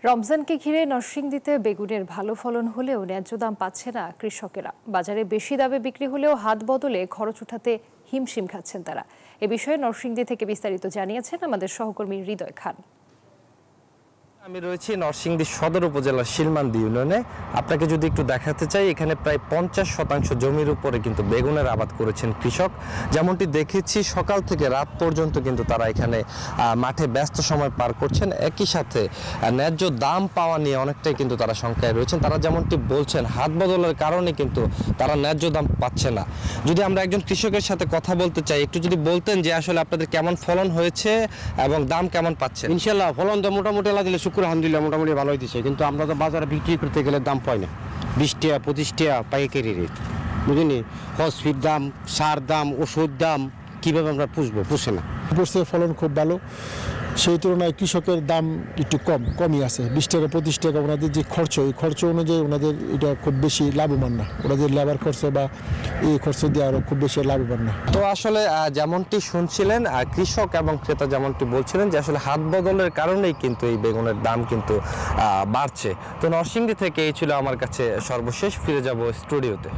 রমজানকে ঘিরে নরসিংদীতে বেগুনের ভালো ফলন হলেও ন্যায্য দাম পাচ্ছে না কৃষকেরা। বাজারে বেশি দামে বিক্রি হলেও হাত বদলে খরচ উঠাতে হিমশিম খাচ্ছেন তারা। এ বিষয়ে নরসিংদী থেকে বিস্তারিত জানিয়েছেন আমাদের সহকর্মী হৃদয় খান। আমি রয়েছি নরসিংদী সদর উপজেলার শিলমান্দি ইউনিয়নে। আপনাকে যদি একটু দেখাতে চাই, এখানে প্রায় 50% জমির উপরে কিন্তু বেগুনের আবাদ করেছেন কৃষক। যেমনটি দেখেছি, সকাল থেকে রাত পর্যন্ত কিন্তু তারা এখানে মাঠে ব্যস্ত সময় পার করছেন। একই সাথে ন্যায্য দাম পাওয়া নিয়ে অনেকটাই কিন্তু তারা শঙ্কায় রয়েছেন। তারা যেমনটি বলছেন, হাত বদলের কারণে কিন্তু তারা ন্যায্য দাম পাচ্ছে না। যদি আমরা একজন কৃষকের সাথে কথা বলতে চাই, একটু যদি বলতেন যে আসলে আপনাদের কেমন ফলন হয়েছে এবং দাম কেমন পাচ্ছেন। ইনশাল্লাহ ফলন তো মোটামুটি দিলে শুক্র আলহামদুলিল্লাহ মোটামুটি ভালো হইতেছে, কিন্তু আমরা তো বাজারে বিক্রি করতে গেলে দাম পাই না। 20 টাকা 25 টাকা পাইকারি রেট, বুঝিনি। হসপির দাম, সার দাম, ওষুধ দাম কীভাবে আমরা পুষে না। ফলন খুব ভালো, সেই তুলনায় কৃষকের দাম একটু কমই আছে। 20 টাকা 25 টাকা ওনাদের যে খরচ, এই খরচ অনুযায়ী ওনাদের এটা খুব বেশি লাভবান না। ওনাদের লেবার খরচ বা এই খরচ দিয়ে আরও খুব বেশি লাভবান না। তো আসলে যেমনটি শুনছিলেন, কৃষক এবং ক্রেতা যেমনটি বলছিলেন যে আসলে হাত বদলের কারণেই কিন্তু এই বেগুনের দাম কিন্তু বাড়ছে। তো নরসিংদী থেকে এই ছিল আমার কাছে সর্বশেষ। ফিরে যাব স্টুডিওতে।